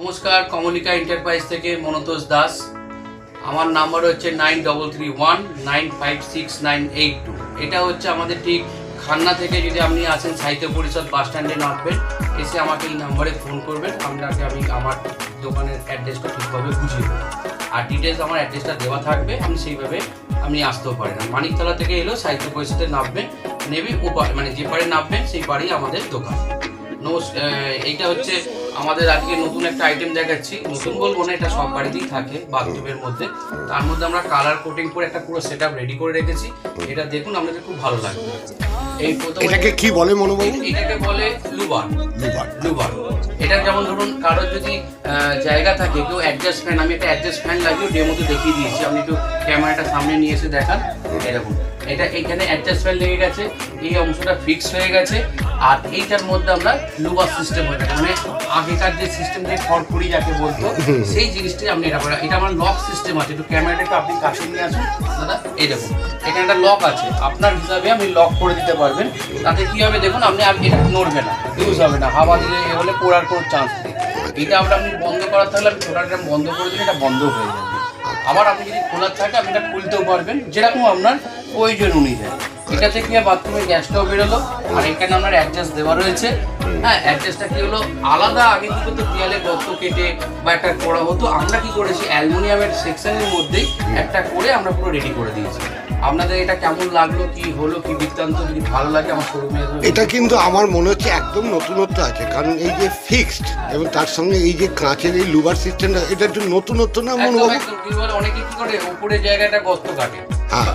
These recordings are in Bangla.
নমস্কার, কমলিকা এন্টারপ্রাইজ থেকে মনতোষ দাস। আমার নাম্বার হচ্ছে 9331956982। এটা হচ্ছে আমাদের ঠিক খান্না থেকে যদি আপনি আসেন সাহিত্য পরিষদ বাস স্ট্যান্ডে নামবেন, এসে আমাকে এই নাম্বারে ফোন করবেন। আপনাকে আমি আমার দোকানের অ্যাড্রেসটা ঠিকভাবে বুঝিয়ে দেবো, আর ডিটেলস আমার অ্যাড্রেসটা দেওয়া থাকবে, আপনি সেইভাবে আপনি আসতেও পারেন। মানিকতলা থেকে এলেও সাহিত্য পরিষদে নামবেন, নেবে মানে যে পারে নামবেন সেই পারেই আমাদের দোকান। এইটা হচ্ছে আমাদের আজকে নতুন একটা আইটেম দেখাচ্ছি। নতুন বলবো না, এটা সব বাড়িতেই থাকে বাথরুমের মধ্যে। তার মধ্যে আমরা কালার কোটিং করে একটা পুরো সেটআপ রেডি করে রেখেছি। এটা দেখুন, আপনাদের খুব ভালো লাগবে। এই প্রথম এটাকে কি বলে মনোবাবু? এটাকে বলে লুবার। এটা যেমন ধরুন কারোর যদি জায়গা থাকে, কেউ অ্যাডজাস্ট ফ্যান, আমি একটা অ্যাডজাস্ট ফ্যান লাগিয়ে ডেমোতে দেখিয়ে দিয়েছি। আপনি একটু ক্যামেরাটা সামনে নিয়ে এসে দেখান। এরকম এটা এইখানে অ্যাডজাস্ট ফ্যান লেগে গেছে, এই অংশটা ফিক্স হয়ে গেছে। আর এইটার মধ্যে আমরা লুবার সিস্টেম হয়ে গেছে, মানে আগেকার যে সিস্টেম যে খড়খড়ি যাকে বলতো সেই জিনিসটি আপনি এটা করে। এটা আমার লক সিস্টেম আছে, একটু ক্যামেরাটা একটু আপনি কাছে নিয়ে আসুন দাদা। এই দেখুন এখানে একটা লক আছে, আপনার হিসাবে আপনি লক করে দিতে পারবেন। তাতে কি হবে দেখুন, আপনি আর এটা নড়বে না, ইউজ হবে না, হাওয়া দিলে এ হলে পড়ার কোনো চান্স নেই। এটা আপনি বন্ধ করার থাকলে আপনি ছোটাটা বন্ধ করে দিলে এটা বন্ধ হয়ে যাবে। আবার আপনি যদি খোলার থাকে আপনি এটা খুলতেও পারবেন, যেরকম আপনার প্রয়োজন অনুযায়ী। এটা থেকে বাথরুমের গ্যাসটাও বেরোলো, আর এখানে আপনার অ্যাডজাস্ট দেওয়া রয়েছে। হ্যাঁ, অ্যাডজাস্টটা কি হলো আলাদা, আগে কি করতো দেয়ালে গর্ত কেটে বা একটা করা হতো, আমরা কি করেছি অ্যালুমিনিয়ামের সেকশনের মধ্যেই একটা করে আমরা পুরো রেডি করে দিয়েছি। আপনাদের এটা কেমন লাগলো, কি হলো, কি বৃত্তান্ত, যদি ভালো লাগে আমার শোরুমে। এটা কিন্তু আমার মনে হচ্ছে একদম নতুনত্ব আছে, কারণ এই যে ফিক্সড এবং তার সঙ্গে এই যে কাঁচের এই লুবার সিস্টেমটা, এটা একটু নতুনত্ব না মনোবাবু? অনেকে কি করে উপরের জায়গাটা গর্ত কাটে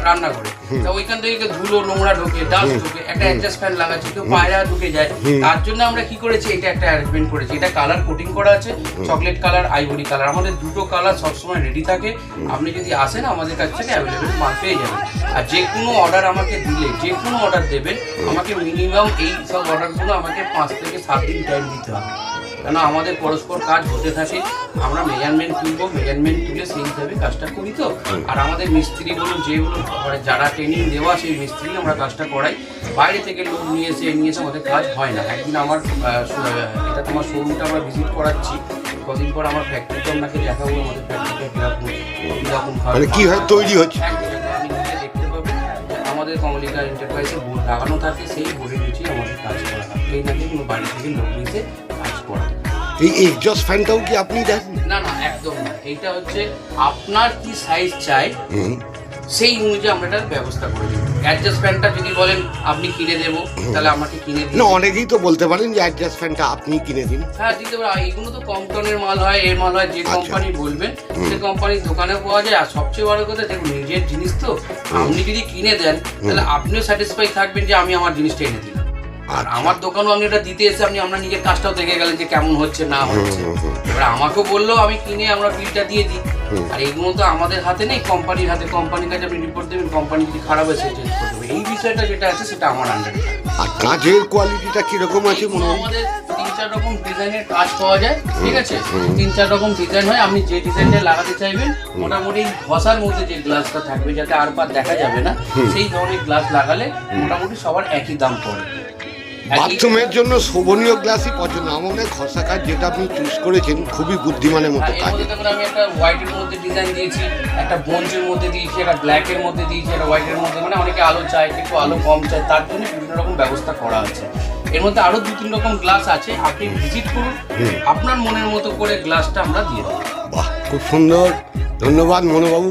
রান্না করে, ওইখান থেকে ধুলো নোংরা ঢোকে, ডাস্ট ঢোকে, একটা অ্যাডজাস্ট ফ্যান লাগাচ্ছে, কেউ পায়রা ঢুকে যায়। তার জন্য আমরা কি করেছি, এটা একটা অ্যারেঞ্জমেন্ট করেছি। এটা কালার কোটিং করা আছে, চকলেট কালার, আইভরি কালার। আমাদের দুটো কালার সবসময় রেডি থাকে। আপনি যদি আসেন আমাদের কাছ থেকে অ্যাভেলেবেল মাল পেয়ে যাবেন। আর যে কোনো অর্ডার আমাকে দিলে, যে কোনো অর্ডার দেবেন, আমাকে মিনিমাম এই সব অর্ডারগুলো আমাকে 5 থেকে 7 দিন টাইম দিতে হবে, কেন আমাদের পরস্পর কাজ হতে থাকে। আমরা মেজারমেন্ট তুলবো, মেজারমেন্ট তুলে সেই হিসাবে কাজটা করি তো। আর আমাদের মিস্ত্রি বলুন, যেগুলো যারা ট্রেনিং দেওয়া সেই মিস্ত্রি আমরা কাজটা করাই। বাইরে থেকে লোক নিয়ে এসে আমাদের কাজ হয় না। একদিন আমার এটা তোমার শোরুমটা আমরা ভিজিট করাচ্ছি, কদিন পর আমার ফ্যাক্টরিতে আপনাকে দেখাবো, আমাদের ফ্যাক্টরিটা কীরকম কীভাবে তৈরি হচ্ছে। দেখতে পাবেন আমাদের কমলিকা এন্টারপ্রাইজে বোর্ড লাগানো থাকে, সেই বোর্ডের নিচেই আমাদের কাজ করা হয়। এই নাকি কোনো বাড়ি থেকে লোক নিয়ে কাজ করা। এই এক্সজস্ট ফ্যানটাও কি আপনি দেন? না না, একদম না। এইটা হচ্ছে আপনার কি সাইজ চাই সেই অনুযায়ী আমরা এটার ব্যবস্থা করে দেবো। অ্যাডজাস্ট ফ্যানটা যদি বলেন আপনি কিনে দেবো, তাহলে আমাকে কিনে দিন। না, অনেকেই তো বলতে পারেন যে অ্যাডজাস্ট ফ্যানটা আপনি কিনে দিন। হ্যাঁ, দিতে পারো। এইগুলো তো কম টনের মাল হয়, এর মাল হয়, যে কোম্পানি বলবেন সে কোম্পানির দোকানেও পাওয়া যায়। আর সবচেয়ে বড় কথা দেখুন, নিজের জিনিস তো আপনি যদি কিনে দেন তাহলে আপনিও স্যাটিসফাই থাকবেন যে আমি আমার জিনিসটা এনে দিলাম। আর আমার দোকানও আপনি এটা দিতে এসে আমরা নিজের কাজটাও দেখে গেলেন যে কেমন হচ্ছে না হচ্ছে। এবার আমাকেও বললেও আমি কিনে আমরা বিলটা দিয়ে দিই। আর এইগুলো তো আমাদের হাতে নেই, কোম্পানির হাতে। কোম্পানির কাছে আপনি রিপোর্ট দেবেন, কোম্পানি যদি খারাপ হয় সে চেঞ্জ করে দেবে। এই বিষয়টা যেটা আছে সেটা আমার আন্ডারে থাকে। আর কাজের কোয়ালিটিটা কিরকম আছে? আমাদের 3-4 রকম ডিজাইনের কাজ পাওয়া যায়, ঠিক আছে? 3-4 রকম ডিজাইন হয়, আপনি যে ডিজাইনটা লাগাতে চাইবেন মোটামুটি ঘষার মধ্যে যে গ্লাসটা থাকবে, যাতে আর পার দেখা যাবে না, সেই ধরনের গ্লাস লাগালে মোটামুটি সবার একই দাম পড়ে। বাথরুমের জন্য শোভনীয় গ্লাসই পছন্দ। আমাদের ঘষা কাজ যেটা আপনি চুজ করেছেন খুবই বুদ্ধিমানের মতো কাজ। আমি একটা হোয়াইটের মধ্যে ডিজাইন দিয়েছি, একটা ব্রোঞ্জের মধ্যে দিয়েছি, একটা ব্ল্যাকের মধ্যে দিয়েছি, একটা হোয়াইটের মধ্যে। মানে অনেকে আলো চায়, একটু আলো কম চায়, তার জন্য বিভিন্ন রকম ব্যবস্থা করা আছে। এর মধ্যে আরো 2-3 রকম গ্লাস আছে, আপনি ভিজিট করুন, আপনার মনের মতো করে গ্লাসটা আমরা দিয়ে দেবো। বাহ, খুব সুন্দর। ধন্যবাদ মনোবাবু।